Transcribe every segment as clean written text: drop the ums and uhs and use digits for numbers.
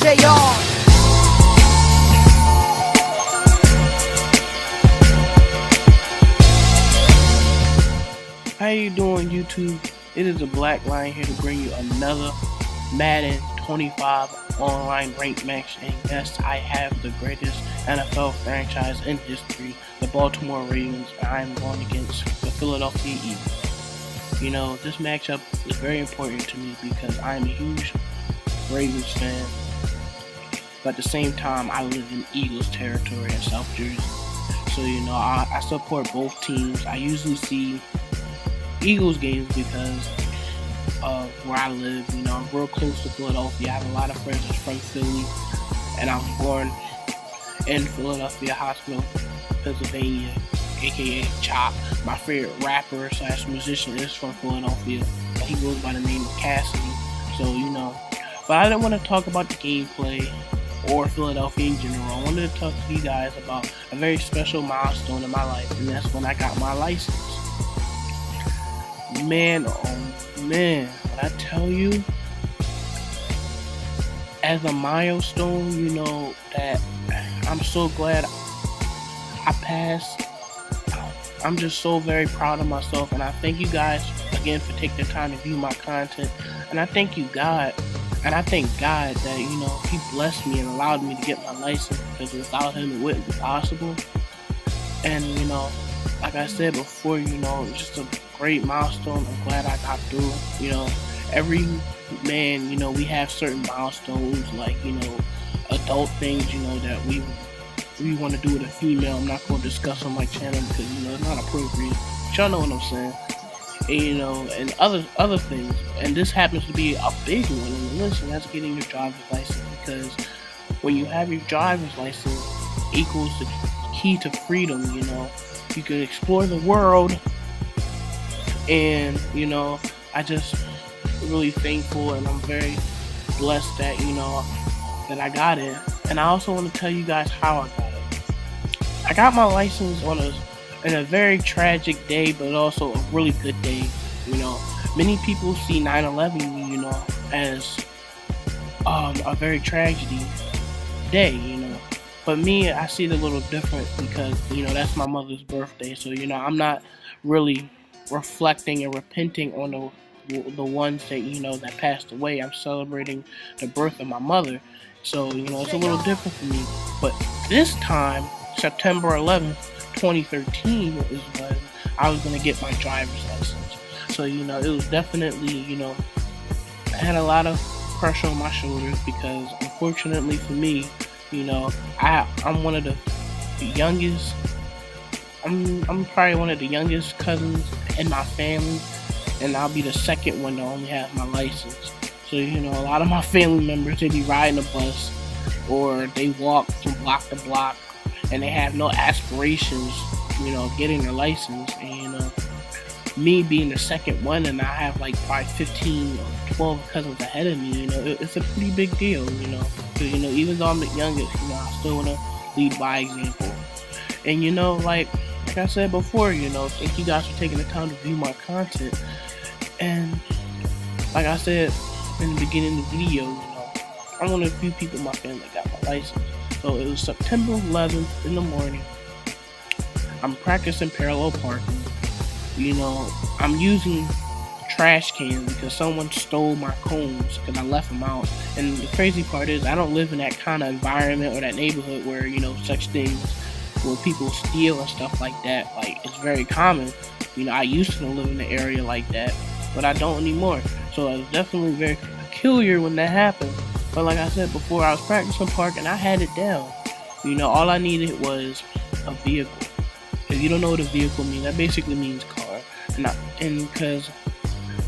JR. How you doing, YouTube? It is a Black Lion here to bring you another Madden 25 online ranked match. And yes, I have the greatest NFL franchise in history, the Baltimore Ravens. I am going against the Philadelphia Eagles. You know, this matchup is very important to me because I am a huge Ravens fan. But at the same time, I live in Eagles territory in South Jersey. So, you know, I support both teams. I usually see Eagles games because of where I live. You know, I'm real close to Philadelphia. I have a lot of friends that's from Philly, and I was born in Philadelphia Hospital, Pennsylvania, aka Chop. My favorite rapper / musician is from Philadelphia. He goes by the name of Cassidy. So, you know, but I didn't want to talk about the gameplay or Philadelphia in general. I wanted to talk to you guys about a very special milestone in my life, and that's when I got my license. Man, oh man, when I tell you, as a milestone, you know, that I'm so glad I passed. I'm just so very proud of myself, and I thank you guys again for taking the time to view my content. And I thank God that, you know, He blessed me and allowed me to get my license, because without Him it wouldn't be possible. And, you know, like I said before, you know, it's just a great milestone. I'm glad I got through. You know, every man, you know, we have certain milestones, like, you know, adult things, you know, that we want to do with a female. I'm not going to discuss on my channel because, you know, it's not appropriate. But y'all know what I'm saying. And, you know, and other things. And this happens to be a big one on the list, and that's getting your driver's license. Because when you have your driver's license, equals the key to freedom. You know, you can explore the world. And, you know, I just really thankful, and I'm very blessed that, you know, that I got it. And I also want to tell you guys how I got it. I got my license in a very tragic day, but also a really good day. You know, many people see 9/11, you know, as a very tragedy day, you know. But me, I see it a little different because, you know, that's my mother's birthday. So, you know, I'm not really reflecting and repenting on the ones that, you know, that passed away. I'm celebrating the birth of my mother. So, you know, it's a little different for me. But this time, September 11th, 2013 is when I was going to get my driver's license. So, you know, it was definitely, you know, I had a lot of pressure on my shoulders because, unfortunately for me, you know, I'm one of the youngest. I'm probably one of the youngest cousins in my family, and I'll be the second one to only have my license. So, you know, a lot of my family members, they be riding a bus or they walk from block to block, and they have no aspirations, you know, of getting their license. And, you know, me being the second one, and I have like probably 15 or 12 cousins ahead of me, you know, it's a pretty big deal, you know. Because, you know, even though I'm the youngest, you know, I still want to lead by example. And, you know, like I said before, you know, thank you guys for taking the time to view my content. And like I said in the beginning of the video, you know, I'm one of the few people in my family that got my license. So it was September 11th in the morning. I'm practicing parallel parking. You know, I'm using trash cans because someone stole my cones because I left them out. And the crazy part is I don't live in that kind of environment or that neighborhood where, you know, such things, where people steal and stuff like that. Like, it's very common. You know, I used to live in an area like that, but I don't anymore. So it was definitely very peculiar when that happened. But like I said before, I was practicing parking, I had it down. You know, all I needed was a vehicle. If you don't know what a vehicle means, that basically means car. And because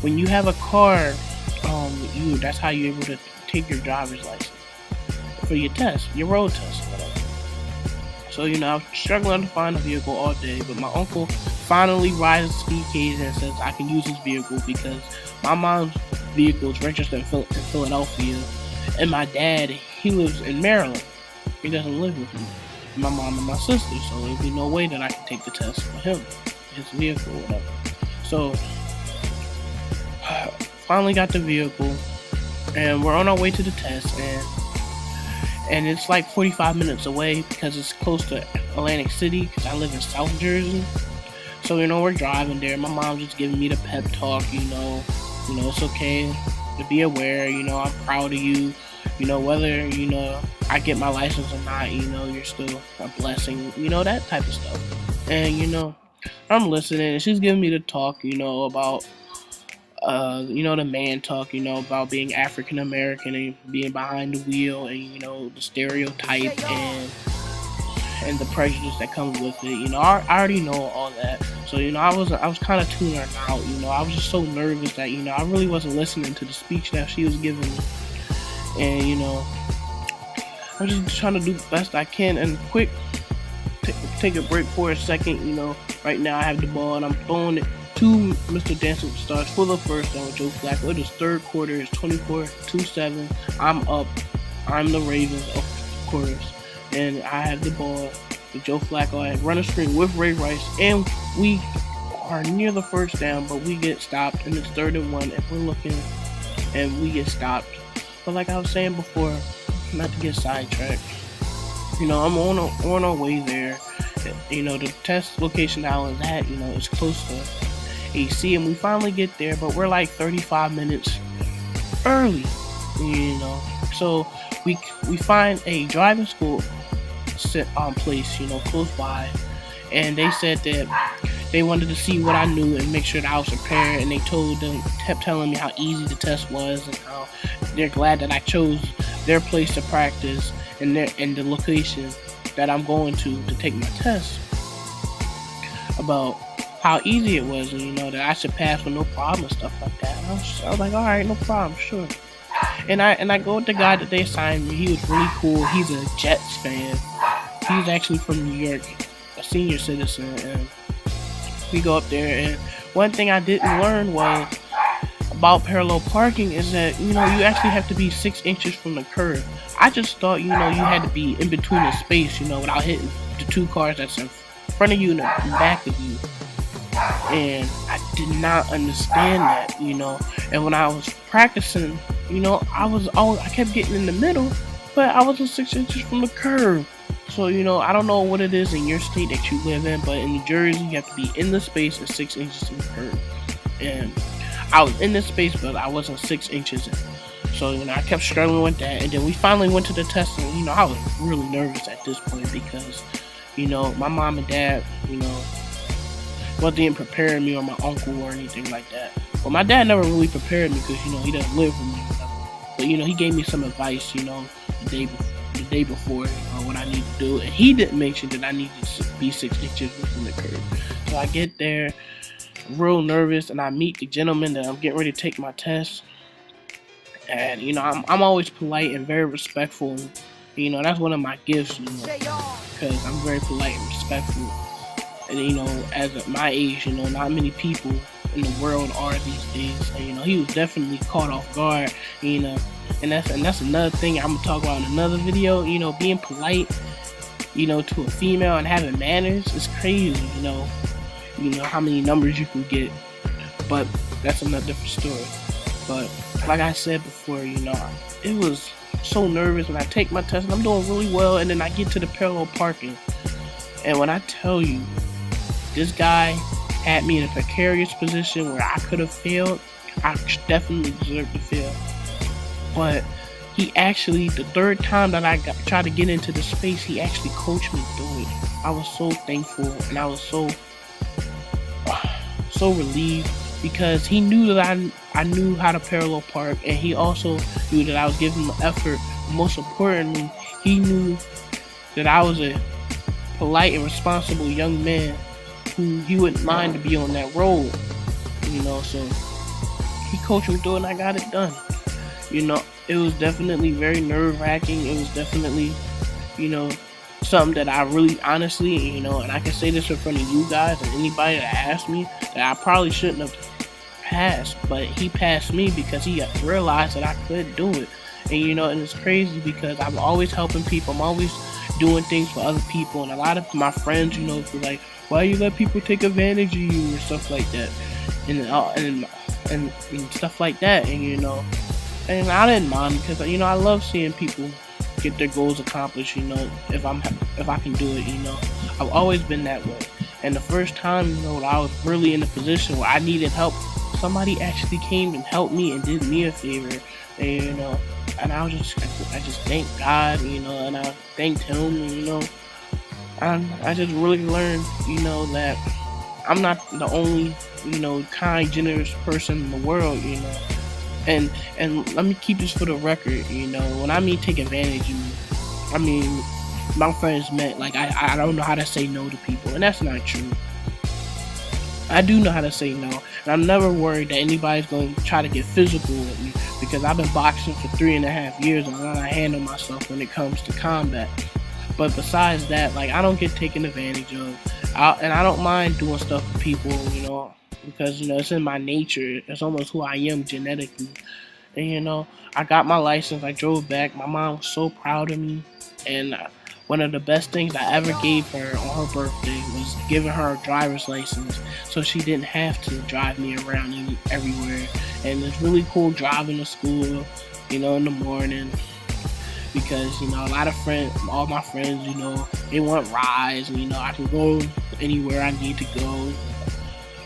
when you have a car, that's how you're able to take your driver's license for your test, your road test, or whatever. So, you know, I was struggling to find a vehicle all day, but my uncle finally rides the speed cage and says I can use his vehicle because my mom's vehicle is registered in Philadelphia, and my dad, he lives in Maryland. He doesn't live with me, my mom and my sister, so there'd be no way that I could take the test for him, his vehicle, or whatever. So, finally got the vehicle, and we're on our way to the test, and and it's like 45 minutes away because it's close to Atlantic City because I live in South Jersey. So, we're driving there. My mom's just giving me the pep talk, it's okay to be aware, I'm proud of you, whether, I get my license or not, you're still a blessing, that type of stuff. And, I'm listening, and she's giving me the talk, about, the man talk, about being African American and being behind the wheel and, the stereotype and the prejudice that comes with it. I already know all that. So, I was kind of tuning her out. I was just so nervous that, I really wasn't listening to the speech that she was giving me. And, I'm just trying to do the best I can. And quick, take a break for a second. Right now I have the ball and I'm throwing it to Mr. Dancing with the Stars for the first down with Joe Flacco. It is third quarter. It's 24-7. I'm up. I'm the Ravens, of course. And I have the ball with Joe Flacco. I run a screen with Ray Rice, and we are near the first down, but we get stopped, and it's 3rd and 1, and we're looking, and we get stopped. But like I was saying before, not to get sidetracked, I'm on our way there. The test location that I was at, is close to AC, and we finally get there, but we're like 35 minutes early, So we find a driving school place, close by, and they said that they wanted to see what I knew and make sure that I was prepared, and they kept telling me how easy the test was and how they're glad that I chose their place to practice and the location that I'm going to take my test, about how easy it was, and that I should pass with no problem and stuff like that. And I was like, all right, no problem, sure. And I go with the guy that they assigned me. He was really cool. He's a Jets fan. He's actually from New York, a senior citizen. And we go up there, and one thing I didn't learn was about parallel parking is that, you actually have to be 6 inches from the curb. I just thought, you had to be in between the space, without hitting the 2 cars that's in front of you and in back of you. And I did not understand that, And when I was practicing, I kept getting in the middle, but I wasn't 6 inches from the curb. So, I don't know what it is in your state that you live in, but in New Jersey, you have to be in the space and 6 inches from the curb. And I was in the space, but I wasn't 6 inches in. So, I kept struggling with that. And then we finally went to the test, and, I was really nervous at this point because, my mom and dad, didn't prepare me, or my uncle or anything like that. Well, my dad never really prepared me because, he doesn't live with me or whatever. But, he gave me some advice, the day before, what I need to do. And he didn't mention that I need to be 6 inches from the curb. So I get there, real nervous, and I meet the gentleman that I'm getting ready to take my test. And, I'm always polite and very respectful. And, that's one of my gifts, because I'm very polite and respectful. And, as my age, not many people in the world are these days. And, he was definitely caught off guard, and that's another thing I'm gonna talk about in another video. Being polite, to a female and having manners is crazy. How many numbers you can get, but that's another different story. But like I said before, it was so nervous when I take my test and I'm doing really well, and then I get to the parallel parking, and when I tell you, this guy had me in a precarious position where I could have failed. I definitely deserved to fail. But he actually, the 3rd time that I tried to get into the space, he actually coached me through it. I was so thankful, and I was so relieved, because he knew that I knew how to parallel park, and he also knew that I was giving him effort. Most importantly, he knew that I was a polite and responsible young man who he wouldn't mind to be on that road, so he coached me through it, and I got it done. It was definitely very nerve-wracking. It was definitely, something that I really honestly, and I can say this in front of you guys and anybody that asked me, that I probably shouldn't have passed, but he passed me because he realized that I could do it. And, and it's crazy because I'm always helping people. I'm always doing things for other people, and a lot of my friends, feel like, why you let people take advantage of you or stuff like that, and stuff like that, and I didn't mind, because I love seeing people get their goals accomplished, if I can do it, I've always been that way. And the first time, I was really in a position where I needed help, somebody actually came and helped me and did me a favor. And, and I just thanked God, and I thanked him, and I just really learned, that I'm not the only, kind, generous person in the world, And let me keep this for the record, when I mean take advantage of me, I mean my friends meant like I don't know how to say no to people, and that's not true. I do know how to say no, and I'm never worried that anybody's going to try to get physical with me because I've been boxing for 3.5 years and I know how to handle myself when it comes to combat. But besides that, like, I don't get taken advantage of, and I don't mind doing stuff for people, because it's in my nature. It's almost who I am genetically. And I got my license. I drove back. My mom was so proud of me, and one of the best things I ever gave her on her birthday was giving her a driver's license, so she didn't have to drive me around everywhere. And it's really cool driving to school, in the morning. Because a lot of friends, all my friends, they want rides, and I can go anywhere I need to go.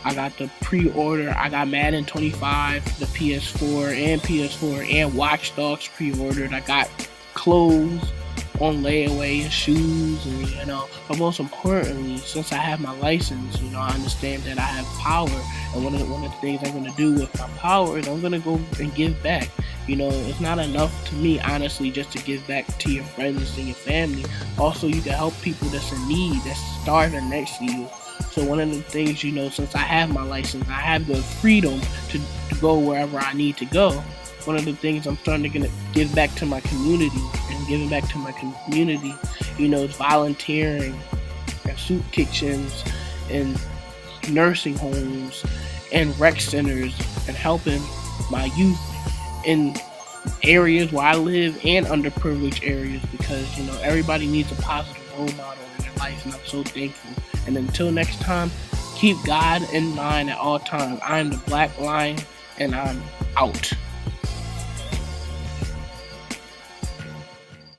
I got the pre-order. I got Madden 25, the PS4 and Watch Dogs pre-ordered. I got clothes on layaway and shoes, and but most importantly, since I have my license, I understand that I have power, and one of the things I'm going to do with my power is I'm going to go and give back. It's not enough to me, honestly, just to give back to your friends and your family. Also, you can help people that's in need, that's starving next to you. So one of the things, since I have my license, I have the freedom to go wherever I need to go. One of the things I'm starting to give back to my community, and giving back to my community, is volunteering at soup kitchens and nursing homes and rec centers, and helping my youth in areas where I live and underprivileged areas, because everybody needs a positive role model in their life, and I'm so thankful. And until next time, keep God in mind at all times. I am the Black Lion, and I'm out.